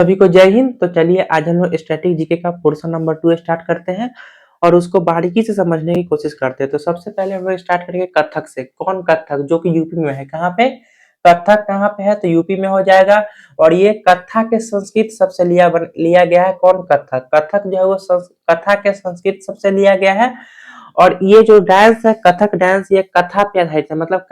सभी को जय हिंद। तो चलिए आज हम लोग स्टैटिक जीके का पोर्शन नंबर 2 स्टार्ट करते हैं और उसको बारीकी से समझने की कोशिश करते हैं। तो सबसे पहले हम लोग स्टार्ट करेंगे कथक से। कौन कथक? जो कि यूपी में है। कहाँ पे? कथक कहाँ पे है? तो यूपी में हो जाएगा। और ये कथा के संस्कृत शब्द से लिया गया है। कौन? कथक। कथक जो है वो कथा के संस्कृत शब्द से लिया गया है। और ये जो डांस है कथक डांस, ये कथा पे आधारित है। मतलब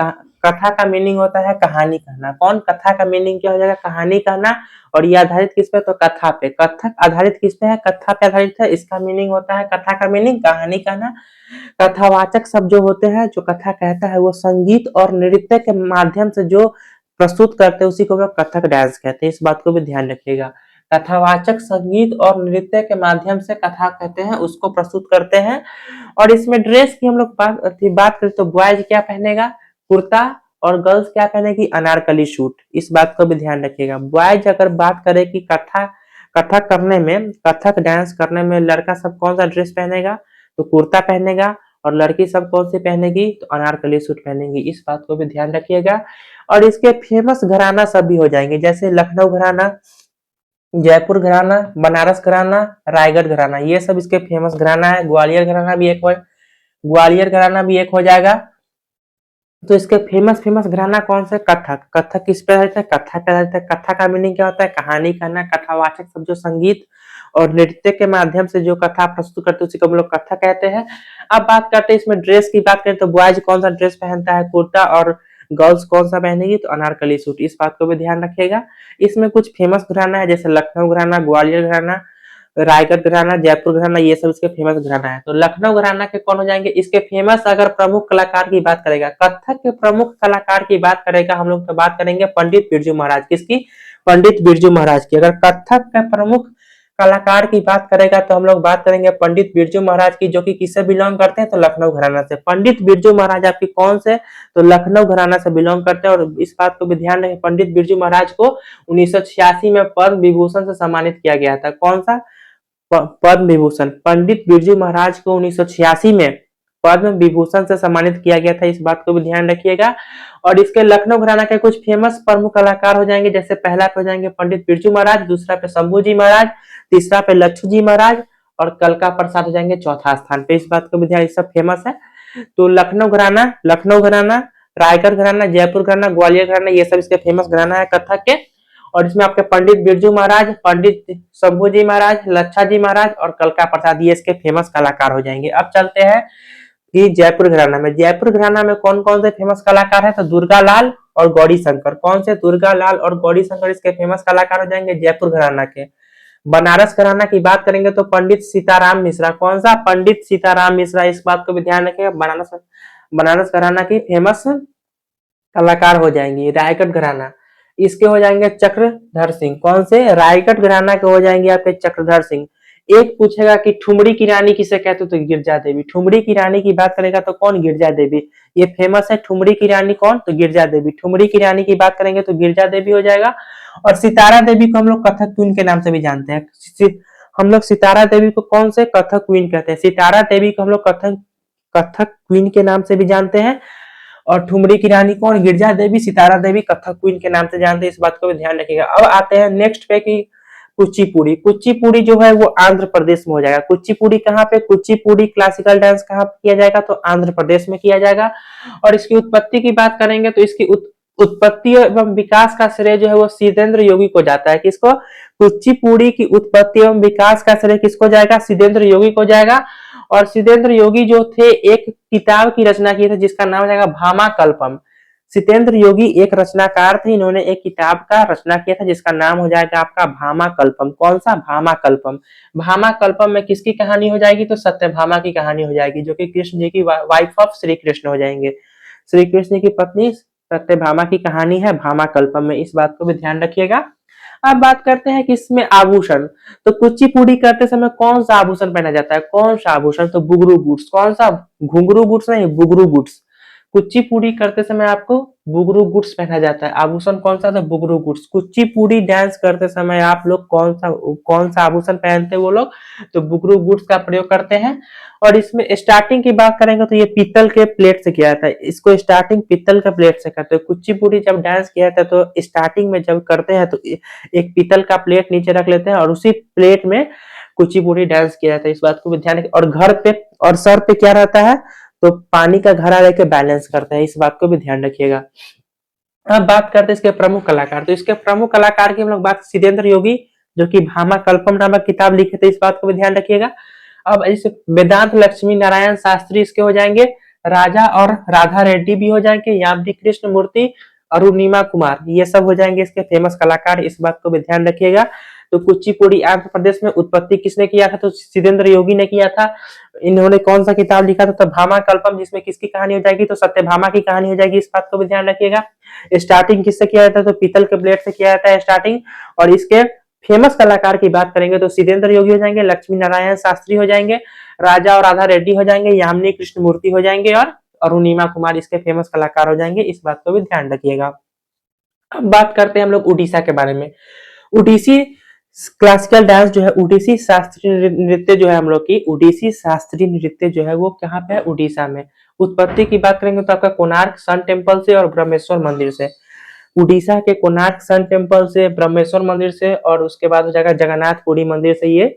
कथा का मीनिंग होता है कहानी कहना। कौन? कथा का मीनिंग क्या हो जाएगा? कहानी कहना। और ये आधारित किस पे? तो कथा पे। कथक आधारित किस पे है? कथा पे आधारित है। इसका मीनिंग होता है, कथा का मीनिंग कहानी कहना। कथावाचक शब्द जो होते हैं, जो कथा कहता है, वो संगीत और नृत्य के माध्यम से जो प्रस्तुत करते हैं उसी को हम लोग कथक डांस कहते हैं। इस बात को भी ध्यान रखिएगा। कथावाचक संगीत और नृत्य के माध्यम से कथा कहते हैं, उसको प्रस्तुत करते हैं। और इसमें ड्रेस की हम लोग बात करें तो बॉयज क्या पहनेगा? कुर्ता। और गर्ल्स क्या पहनेगी? अनारकली सूट। इस बात को भी ध्यान रखिएगा। बॉयज अगर बात करें कि कथक करने में, कथक डांस करने में लड़का सब कौन सा ड्रेस पहनेगा? तो कुर्ता पहनेगा। और लड़की सब कौन सी पहनेगी? तो अनारकली सूट पहनेगी। इस बात को भी ध्यान रखिएगा। और इसके फेमस घराना सब भी हो जाएंगे, जैसे लखनऊ घराना, जयपुर घराना, बनारस घराना, रायगढ़ घराना, ये सब इसके फेमस घराना है। ग्वालियर घराना भी एक हो जाएगा। तो इसके फेमस फेमस घराना कौन से? कथक। कथक किस पे रहता है? कथा पे रहता है। कथा का मीनिंग क्या होता है? कहानी कहना। कथावाचक सब जो संगीत और नृत्य के माध्यम से जो कथा प्रस्तुत करते हैं उसी को हम लोग कथा कहते हैं। अब बात करते हैं इसमें ड्रेस की। बात करें तो बॉयज कौन सा ड्रेस पहनता है? कुर्ता। और गर्ल्स कौन सा पहनेगी? तो अनारकली सूट। इस बात को भी ध्यान रखिएगा। इसमें कुछ फेमस घराना है, जैसे लखनऊ घराना, ग्वालियर घराना, रायगढ़ घराना, जयपुर घराना, ये सब इसके फेमस घराना है। तो लखनऊ घराना के कौन हो जाएंगे? इसके फेमस अगर प्रमुख कलाकार की बात करेगा, कथक के प्रमुख कलाकार की बात करेगा हम लोग, तो बात करेंगे पंडित बिरजू महाराज। किसकी? पंडित बिरजू महाराज की। अगर कथक के प्रमुख कलाकार की बात करेगा तो हम लोग बात करेंगे पंडित बिरजू महाराज की, जो कि किससे बिलोंग करते हैं? तो लखनऊ घराना से। पंडित बिरजू महाराज आपकी कौन से? तो लखनऊ घराना से बिलोंग करते हैं। और इस बात को भी ध्यान रखें, पंडित बिरजू महाराज को 1986 में पद्म विभूषण से सम्मानित किया गया था। कौन सा? पद्म विभूषण। पंडित बिरजू महाराज को 1986 में पद्म विभूषण से सम्मानित किया गया था। इस बात को भी ध्यान रखिएगा। और इसके लखनऊ घराना के कुछ फेमस प्रमुख कलाकार हो जाएंगे, जैसे पहला पे हो जाएंगे पंडित बिरजू महाराज, दूसरा पे शंभू जी महाराज, तीसरा पे लच्छू जी महाराज, और कलका प्रसाद हो जाएंगे चौथा स्थान पे। इस बात को भी ध्यान, सब फेमस है। तो लखनऊ घराना, रायगढ़ घराना, जयपुर घराना, ग्वालियर घराना, ये सब इसके फेमस घराना है कथक के। और इसमें आपके पंडित बिरजू महाराज, पंडित शंभू जी महाराज, लच्छा जी महाराज और कलका प्रसाद, ये इसके फेमस कलाकार हो जाएंगे। अब चलते हैं कि जयपुर घराना में। जयपुर घराना में कौन कौन से फेमस कलाकार है? तो दुर्गा लाल और गौरी शंकर। कौन से? दुर्गा लाल और गौरी शंकर इसके फेमस कलाकार हो जाएंगे जयपुर घराना के। बनारस घराना की बात करेंगे तो पंडित सीताराम मिश्रा। कौन सा? पंडित सीताराम मिश्रा। इस बात को भी ध्यान रखिएगा। बनारस घराना की फेमस कलाकार हो जाएंगे। रायगढ़ घराना, इसके हो जाएंगे चक्रधर सिंह। कौन से? रायगढ़ घराना के हो जाएंगे आपके चक्रधर सिंह। एक पूछेगा कि ठुमरी की रानी किसे कहते? तो गिरजा देवी। ठुमरी की रानी की बात करेगा तो कौन? गिरजा देवी। ये फेमस है। ठुमरी की रानी कौन? तो गिरजा देवी। ठुमरी की रानी की बात करेंगे तो गिरजा देवी हो जाएगा। और सितारा देवी को हम लोग कथक क्वीन के नाम से भी जानते हैं। हम लोग सितारा देवी को कौन से? कथक क्वीन कहते हैं। सितारा देवी को हम लोग कथक क्वीन के नाम से भी जानते हैं। और ठुमरी की रानी कौन? गिरजा देवी। सितारा देवी कथक क्वीन के नाम से जानते हैं। इस बात को भी ध्यान रखिएगा। अब आते हैं नेक्स्ट पे कि कुचिपुड़ी। कुचिपुड़ी जो है वो आंध्र प्रदेश में हो जाएगा। कुचिपुड़ी कहाँ पे? कुचिपुड़ी क्लासिकल डांस कहाँ पे किया जाएगा? तो आंध्र प्रदेश में किया जाएगा। और इसकी उत्पत्ति की बात करेंगे तो इसकी उत्पत्ति एवं विकास का श्रेय जो है वो सिद्धेंद्र योगी को जाता है। किसको? कुचिपुड़ी की उत्पत्ति एवं विकास का श्रेय किसको जाएगा? सिद्धेंद्र योगी को जाएगा। और सिद्धेंद्र योगी जो थे एक किताब की रचना की थी जिसका नाम जाएगा भामाकल्पम। सिद्धेंद्र योगी एक रचनाकार थे, इन्होंने एक किताब का रचना किया था जिसका नाम हो जाएगा आपका भामाकल्पम। कौन सा? भामाकल्पम। भामाकल्पम में किसकी कहानी हो जाएगी? तो सत्यभामा की कहानी हो जाएगी, जो कि कृष्ण जी की वाइफ ऑफ श्री कृष्ण हो जाएंगे। श्री कृष्ण की पत्नी सत्यभामा की कहानी है भामाकल्पम में। इस बात को भी ध्यान रखिएगा। अब बात करते हैं कि इसमें आभूषण। तो कुचिपुड़ी करते समय कौन सा आभूषण पहना जाता है? कौन सा आभूषण? तो बुगरू बूट्स। कौन सा? घुंघरू बूट्स नहीं, बुगरू बूट्स। कुचिपुड़ी करते समय आपको बुगरू गुड्स पहना जाता है। आभूषण कौन सा था? बुगरू गुड्स। कुचिपुड़ी डांस करते समय आप लोग कौन सा आभूषण पहनते हैं वो लोग? तो बुगरू गुड्स का प्रयोग करते हैं। और इसमें स्टार्टिंग की बात करेंगे तो ये पीतल के प्लेट से किया था, इसको स्टार्टिंग पीतल के प्लेट से करते हैं। कुचिपुड़ी जब डांस किया था तो स्टार्टिंग में जब करते हैं तो एक पीतल का प्लेट नीचे रख लेते हैं और उसी प्लेट में कुचिपुड़ी डांस किया जाता है। इस बात को भी ध्यान रखिए। और घर पे और सर पे क्या रहता है? तो पानी का घड़ा लेके बैलेंस करते हैं। इस बात को भी ध्यान रखिएगा। अब बात करते हैं इसके प्रमुख कलाकार। तो इसके प्रमुख कलाकार की हम लोग बात, सिद्धेंद्र योगी जो कि भामा कल्पम नामक किताब लिखे थे, इस बात को भी ध्यान रखिएगा। अब इस वेदांत लक्ष्मी नारायण शास्त्री इसके हो जाएंगे। राजा और राधा रेड्डी भी हो जाएंगे। यामिनी कृष्ण मूर्ति, अरुणिमा कुमार, ये सब हो जाएंगे इसके फेमस कलाकार। इस बात को भी ध्यान रखिएगा। तो कुचिपुड़ी आंध्र प्रदेश में उत्पत्ति किसने किया था? तो सिद्धेंद्र योगी ने किया था। इन्होंने कौन सा किताब लिखा था? तो भामा कल्पम, जिसमें किसकी कहानी हो जाएगी? तो सत्यभामा की कहानी हो जाएगी। इस बात को भी ध्यान रखिएगा। स्टार्टिंग किससे किया जाता है? तो पीतल के प्लेट से किया जाता है स्टार्टिंग। और इसके फेमस कलाकार की बात करेंगे तो सिद्धेंद्र योगी हो जाएंगे, लक्ष्मी नारायण शास्त्री हो जाएंगे, राजा और राधा रेड्डी हो जाएंगे, यामिनी कृष्ण मूर्ति हो जाएंगे और अरुणिमा कुमार इसके फेमस कलाकार हो जाएंगे। इस बात को भी ध्यान रखिएगा। अब बात करते हैं हम लोग उड़ीसा के बारे में। उड़ीसी क्लासिकल डांस जो है, उड़ीसी शास्त्रीय नृत्य जो है हम लोग की, उड़ीसी शास्त्रीय नृत्य जो है वो कहाँ पे है? उड़ीसा में। उत्पत्ति की बात करेंगे तो आपका कोणार्क सन टेम्पल से और ब्रह्मेश्वर मंदिर से। उड़ीसा के कोणार्क सन टेम्पल से, ब्रह्मेश्वर मंदिर से और उसके बाद हो जाएगा जगन्नाथपुरी मंदिर से ये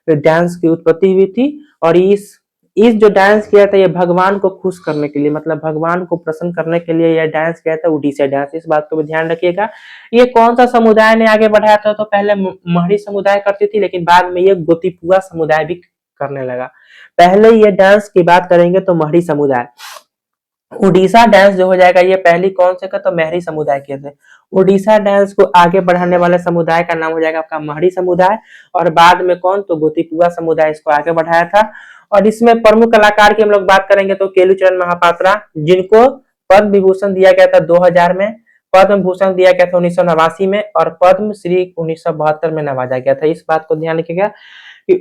डांस की उत्पत्ति हुई थी। और इस जो डांस किया था ये भगवान को खुश करने के लिए, मतलब भगवान को प्रसन्न करने के लिए यह डांस किया था, उड़ीसा डांस। इस बात को भी ध्यान रखिएगा। ये कौन सा समुदाय ने आगे बढ़ाया था? तो पहले महरी समुदाय करती थी, लेकिन बाद में ये गोतीपुआ समुदाय भी करने लगा। पहले ये डांस की बात करेंगे तो महरी समुदाय। उड़ीसा डांस जो हो जाएगा ये पहली कौन से का? तो महरी समुदाय के थे। उड़ीसा डांस को आगे बढ़ाने वाले समुदाय का नाम हो जाएगा आपका महरी समुदाय। और बाद में कौन? तो गोतीपुआ समुदाय इसको आगे बढ़ाया था। और इसमें प्रमुख कलाकार की हम लोग बात करेंगे तो केलुचरण महापात्रा, जिनको पद्म विभूषण दिया गया था 2000 में, पद्म भूषण दिया गया था 1989 में और पद्म श्री 1972 में नवाजा गया था। इस बात को ध्यान रखिएगा कि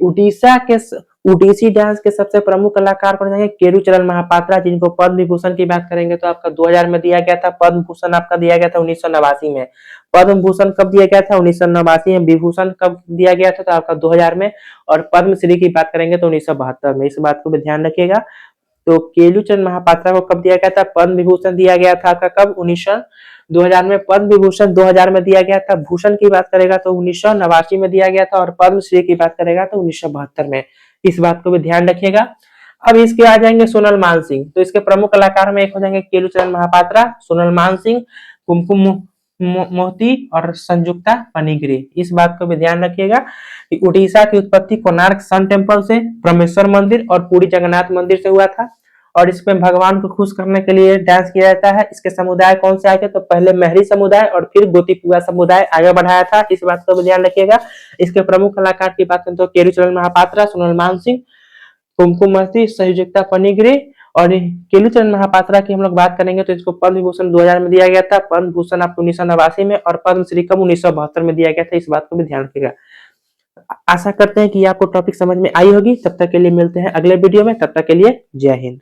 उड़ीसी डांस के सबसे प्रमुख कलाकार कौन जाएंगे? केलुचरण महापात्रा, जिनको पद्म विभूषण की बात करेंगे तो आपका 2000 में दिया गया था। पद्म भूषण आपका दिया गया था 1989 में। पद्म भूषण कब दिया गया था? 1989 में। विभूषण कब दिया गया था? तो आपका 2000 में। और पद्मश्री की बात करेंगे तो 1972 में। इस बात को भी ध्यान रखिएगा। तो केलुचरण महापात्रा को कब दिया गया था? पद्म विभूषण दिया गया था आपका कब? 2000 में। पद्म विभूषण 2000 में दिया गया था। भूषण की बात करेगा तो 1989 में दिया गया था और पद्मश्री की बात करेगा तो 1972 में। इस बात को भी ध्यान रखिएगा। अब इसके आ जाएंगे सोनल मान सिंह। तो इसके प्रमुख कलाकार में एक हो जाएंगे केलुचरण महापात्रा, सोनल मान सिंह, कुमकुम मोहती और संयुक्ता पनिगिरी। इस बात को भी ध्यान रखिएगा कि उड़ीसा की उत्पत्ति कोणार्क सन टेम्पल से, ब्रह्मेश्वर मंदिर और पुरी जगन्नाथ मंदिर से हुआ था। और इसमें भगवान को खुश करने के लिए डांस किया जाता है। इसके समुदाय कौन से आए थे? तो पहले महरी समुदाय और फिर गोतीपुआ समुदाय आगे बढ़ाया था। इस बात को भी ध्यान रखिएगा। इसके प्रमुख कलाकार की बात करें तो केलुचरण महापात्रा, सोनल मान सिंह, कुमकुम मोहती, संयुक्ता पनिगिरी। और केलुचरण महापात्रा की हम लोग बात करेंगे तो इसको पद्म विभूषण 2000 में दिया गया था। पद्म भूषण आपको 1989 में और पद्मश्री कब? 1972 में दिया गया था। इस बात को भी ध्यान रखिएगा। आशा करते हैं कि आपको टॉपिक समझ में आई होगी। तब तक के लिए मिलते हैं अगले वीडियो में। तब तक के लिए जय हिंद।